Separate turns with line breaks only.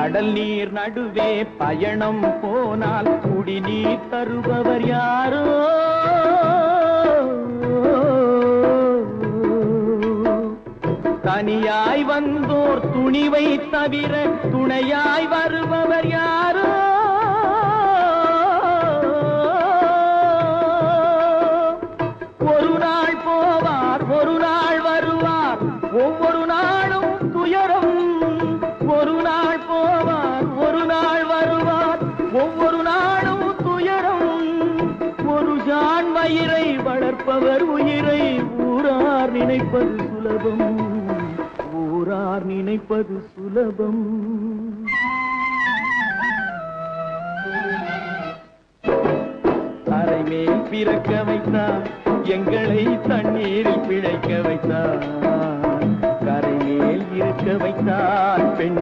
கடல் நீர் நடுவே பயணம் போனால் குடிநீர் தருபவர் யாரோ தனியாய் வந்தோர் துணிவை தவிர துணையாய் வருபவர் யாரோ ஒரு நாள் போவார் ஒரு நாள் வருவார் ஒவ்வொரு நாளும் துயரம் ஒரு நாள் போவார் ஒரு நாள் வருவார் ஒவ்வொரு நாளும் துயரம் ஒரு ஜான் வயிறை வளர்ப்பவர் உயிரை ஊரார் நினைப்பது சுலபம் ஊரார் நினைப்பது சுலபம் தரை மேல் பிறக்க வைத்தார் எங்களை தண்ணீரில் பிழைக்க வைத்தார் கரை மேல் இருக்க வைத்தார் பெண்